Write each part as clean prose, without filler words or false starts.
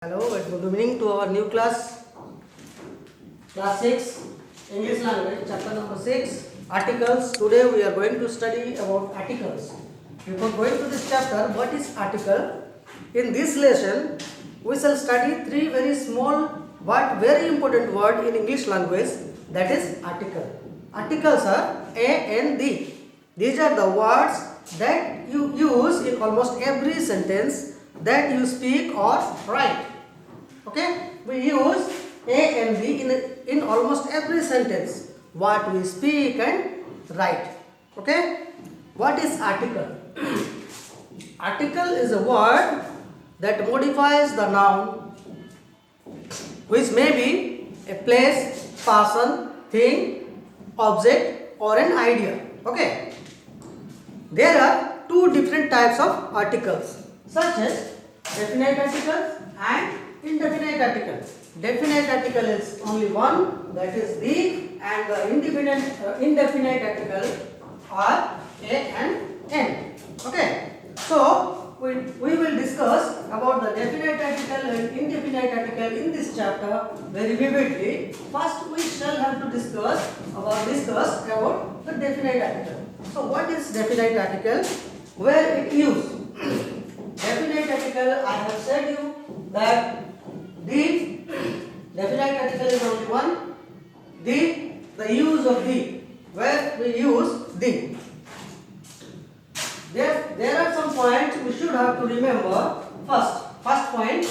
Hello and good evening to our new class 6 English language chapter number 6 articles. Today we are going to study about articles. Before going to this chapter, what is article? In this lesson we shall study three very small but very important word in English language, that is article. Articles are a and the. These are the words that you use in almost every sentence that you speak or write. Okay, we use a and the in almost every sentence what we speak and write. Okay, what is article? Article is a word that modifies the noun, which may be a place, person, thing, object or an idea. Okay, there are two different types of articles, such as definite articles and indefinite article. Definite article is only one, that is the, and the indefinite article are a and n. Okay, so we will discuss about the definite article and indefinite article in this chapter very vividly. First we shall have to discuss about the definite article. So what is definite article? Where it used? Definite article, I have said you that the definite article is only one. The use of the, where we use the. There are some points we should have to remember. First point,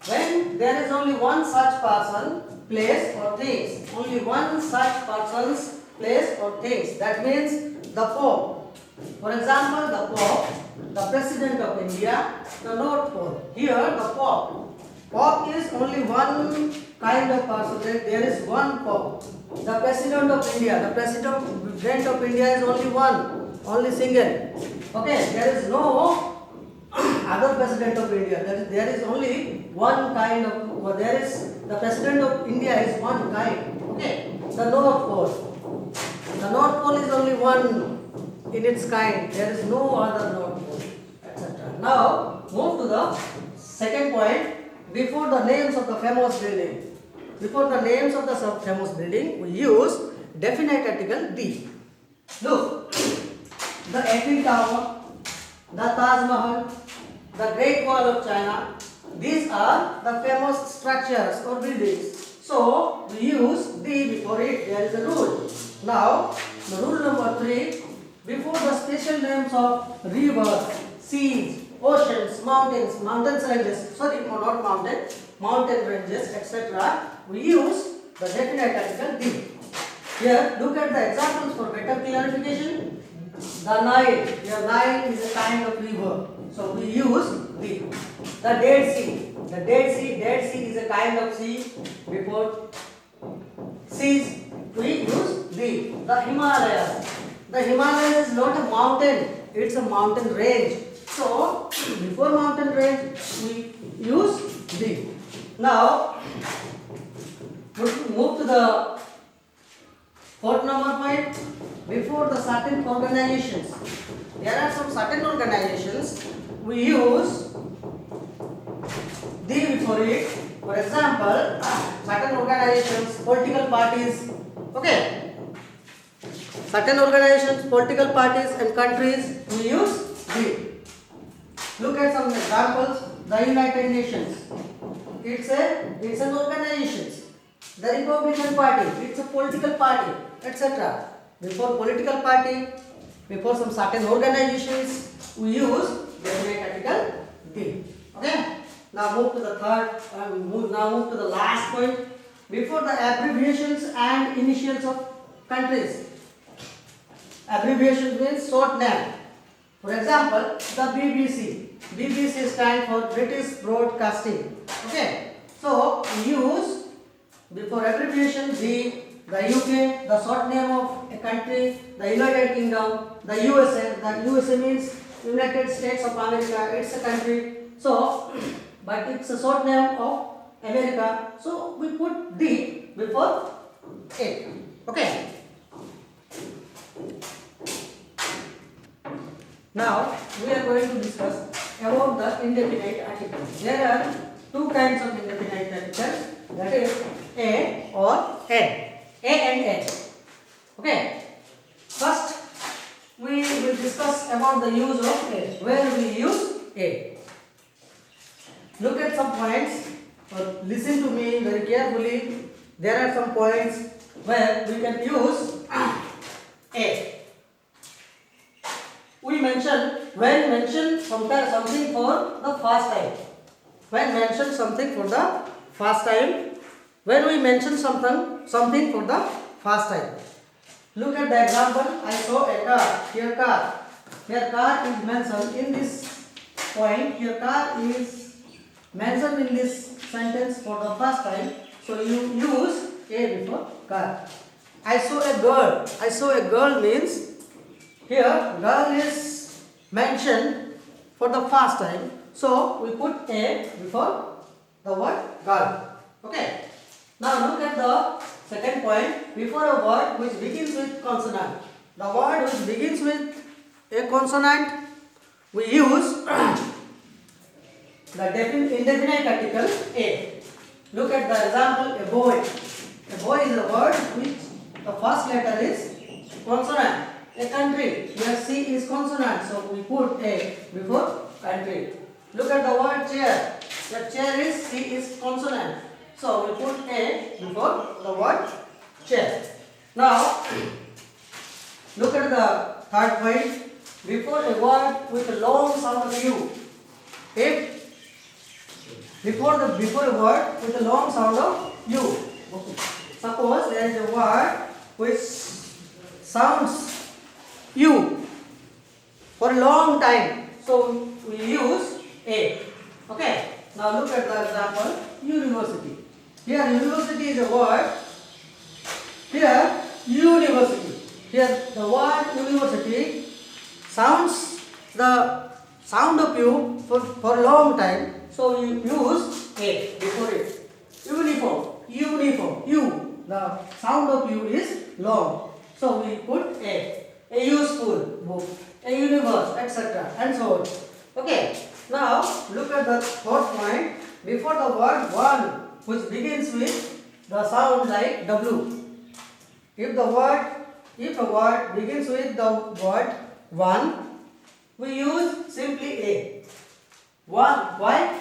when there is only one such person, place or things, only one such person's place or things, that means the Pope. For example, the Pope, the President of India, the North Pole. Here the Pope. Pope is only one kind of person. There is one Pope. The President of India. The President of India is only one, only single. Okay, there is no other President of India. There is only one kind of. There is the President of India is one kind. Okay, the North Pole. The North Pole is only one in its kind. There is no other North Pole, etc. Now move to the second point. Before the names of the famous building, we use definite article the. Look, the Eiffel Tower, the Taj Mahal, the Great Wall of China, these are the famous structures or buildings. So we use the before it. There is a rule. Now the rule number 3. Before the special names of rivers, seas, oceans, mountain ranges, mountain ranges, etc., we use the definite article the. Here, look at the examples for better clarification. The Nile, here Nile is a kind of river, so we use the. The Dead Sea is a kind of sea. Before seas, we use the. The Himalayas is not a mountain, it's a mountain range. So, before mountain range, we use the. Now, move to the fourth number point. Before the certain organizations, there are some certain organizations, we use the before it. For example, certain organizations, political parties, okay. Certain organizations, political parties and countries, we use the. Look at some examples. The United Nations, it's an organization. The Republican Party, it's a political party, etc. Before political party, before some certain organizations, we use definite article the. Okay. Now move to the move to the last point. Before the abbreviations and initials of countries. Abbreviation means short name. For example, the BBC. BBC stands for British Broadcasting. Okay. So we use before abbreviation the UK, the short name of a country, the United Kingdom, the USA. The USA means United States of America. It's a country. So, but it's a short name of America. So we put the before it. Okay. Now we are going to discuss about the indefinite articles. There are two kinds of indefinite articles, that is a or n. A and n. Okay. First, we will discuss about the use of a. Where we use a. Look at some points. Listen to me very carefully. There are some points where we can use a. We mention when mention something for the first time. When mention something for the first time. When we mention something for the first time. Look at the example. I saw a car. Here car. Here car is mentioned in this point. Here car is mentioned in this sentence for the first time. So you use a before car. I saw a girl. I saw a girl means here girl is mentioned for the first time. So we put a before the word girl. Okay. Now look at the second point. Before a word which begins with consonant. The word which begins with a consonant, we use the indefinite article a. Look at the example, a boy. A boy is a word which the first letter is consonant. A country, here C is consonant, so we put a before country. Look at the word chair. The chair is C is consonant, so we put a before the word chair. Now, look at the third point. Before a word with a long sound U. If before a word with a long sound of U. Okay. Suppose there is a word which sounds U for a long time. So we use a. Okay. Now look at the example, university. Here university is a word. Here university. Here the word university sounds the sound of U for a long time. So you use a before it. Uniform. Uniform. U. The sound of U is long. So we put a. A useful book. A universe, etc. and so on. Okay. Now look at the fourth point. Before the word one, which begins with the sound like W. If a word begins with the word one, we use simply a. One. Why?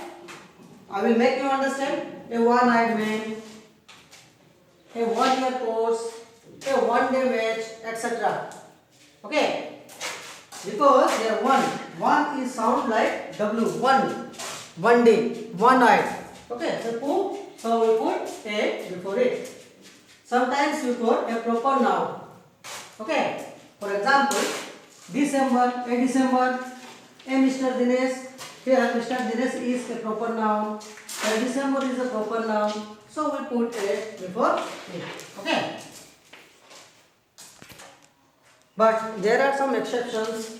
I will make you understand. A one-eyed man, a one-year course, a one-day match, etc. Okay? Because here one is sound like W. One day, one-eyed. Okay? So we put a before it. Sometimes we put a proper noun. Okay? For example, December, a Mr. Dinesh. Here Mr. Dinesh is a proper noun. December is a proper noun. So we put a before it. Okay? But there are some exceptions.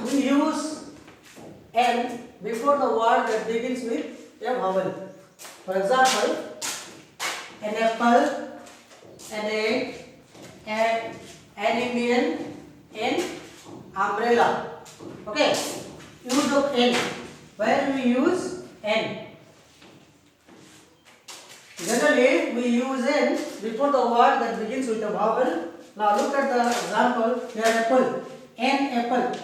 We use n before the word that begins with a vowel. For example, an apple, an egg, an Indian, an umbrella. Okay? Use of n. Where we use n? Generally, we use n before the word that begins with a vowel. Now look at the example. Here apple. An apple.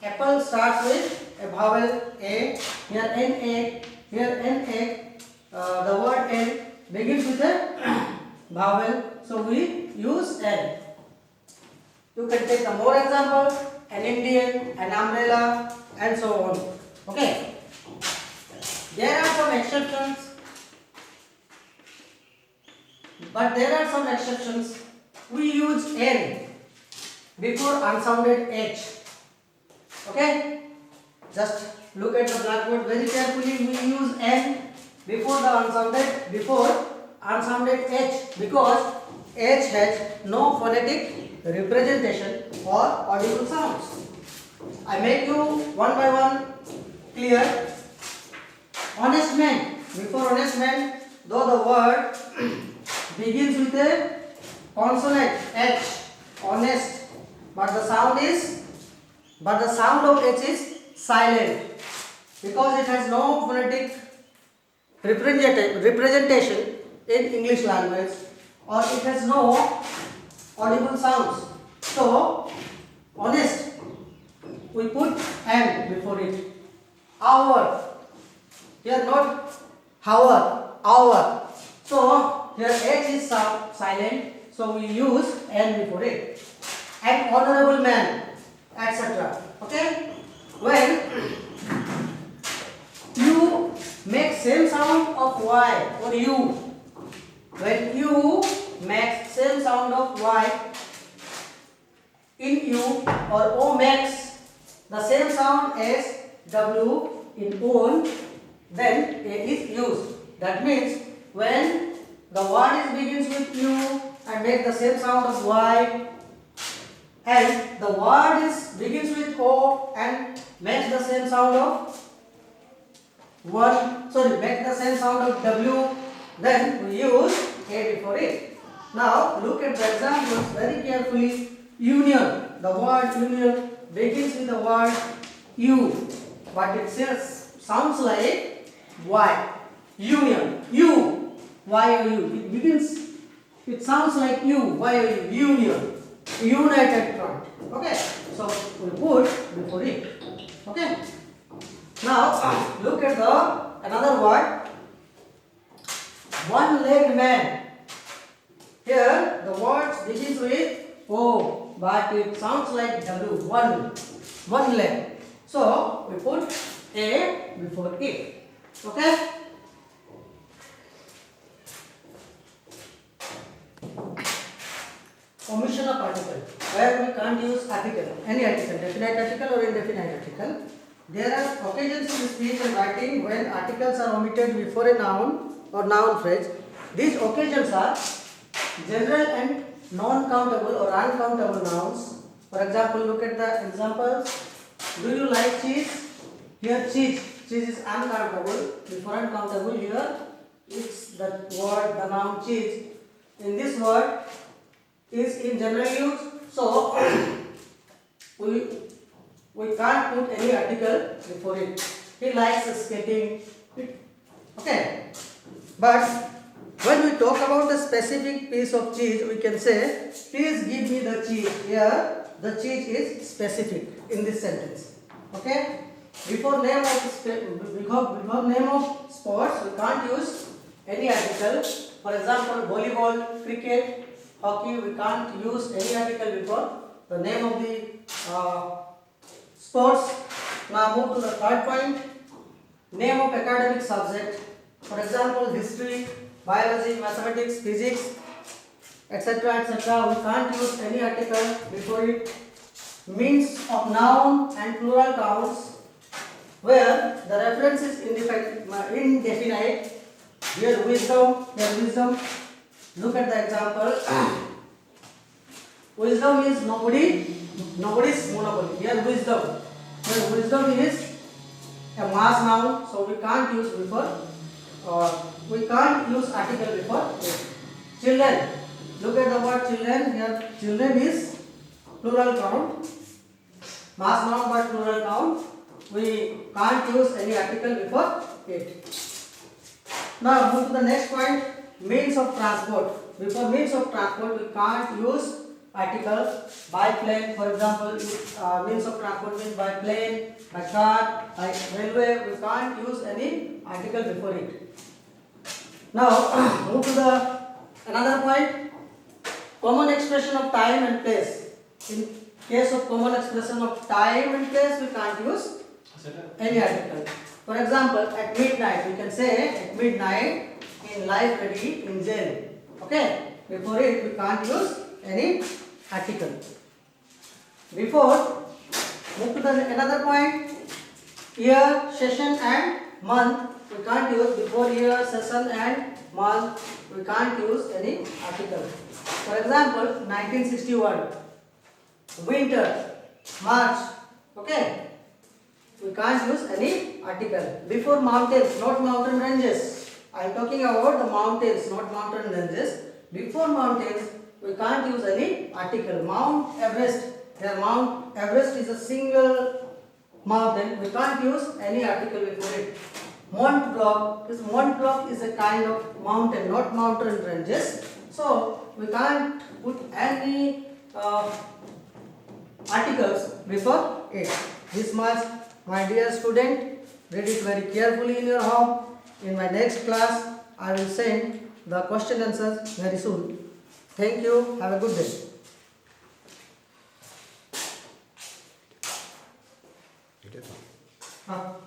Apple starts with a vowel a. Here an egg. Here an egg. The word n begins with a vowel. So we use n. You can take a more example. An Indian, an umbrella, and so on. Okay. There are some exceptions. But there are some exceptions. We use n before unsounded h. Okay? Just look at the blackboard very carefully. We use n before unsounded h because h has no phonetic representation or audible sounds. I make you one by one clear. Honest man. Before honest man, though the word begins with a consonant H, honest, but the sound of H is silent. because it has no phonetic representation in English language, or it has no audible sounds. So, honest, we put "and" before it. Hour, here not hour, hour. So, here H is silent, so we use "and" before it. An honorable man, etc. Okay? When you make same sound of Y or U, when you make same sound of Y in U, or O makes the same sound as W in own, then A is used. That means when the word is begins with U and make the same sound of Y, and the word is begins with O and makes the same sound of make the same sound of W, then we use A before it. Now look at the examples very carefully. Union, the word union begins with the word U, but it sounds like Y. Union, U, Y O U. It sounds like U, Y O U. Union, United Front. Okay, so we put before it. Okay. Now look at another word. One-legged man. Here the word begins with O, but it sounds like W. One leg. So we put A before it. Okay. Omission of article, where we can't use article, any article, definite article or indefinite article. There are occasions in speech and writing when articles are omitted before a noun or noun phrase. These occasions are general and non-countable or uncountable nouns. For example, look at the examples. Do you like cheese? Here cheese is uncountable. Before uncountable, here it's the word, the noun cheese. In this word is in general use, so we can't put any article before it. He likes skating. Okay, but when we talk about the specific piece of cheese, we can say, please give me the cheese. Here the cheese is specific in this sentence. Okay, before name of sports we can't use any article. For example, volleyball, cricket, hockey, we can't use any article before the name of the sports. Now move to the third point. Name of academic subject. For example, history, biology, mathematics, physics, etc. etc. We can't use any article before it. Means of noun and plural counts, where the reference is indefinite. Here wisdom. Look at the example. Wisdom is nobody's monopoly. Here wisdom is a mass noun, so we can't use article before it. Children. Look at the word children. Here children is plural count. Mass noun but plural count. We can't use any article before it. Now move to the next point. Means of transport. Before means of transport, we can't use article. By plane, for example, means of transport means by plane, by car, by railway. We can't use any article before it. Now move to another point. Common expression of time and place. In case of common expression of time and place, we can't use any article. For example, at midnight, we can say at midnight in library, in jail. Okay? Before it, we can't use any article. Before, move to another point. Year, session and month, we can't use. Before year, session and month, we can't use any article. For example, 1961, winter, March. Okay? We can't use any article. Before mountains, not mountain ranges. I am talking about the mountains, not mountain ranges. Before mountains, we can't use any article. Mount Everest. Here Mount Everest is a single mountain, we can't use any article before it. Mont Blanc is a kind of mountain, not mountain ranges. So we can't put any articles before it. This much, my dear student, read it very carefully in your home. In my next class, I will send the question answers very soon. Thank you. Have a good day. It is. हाँ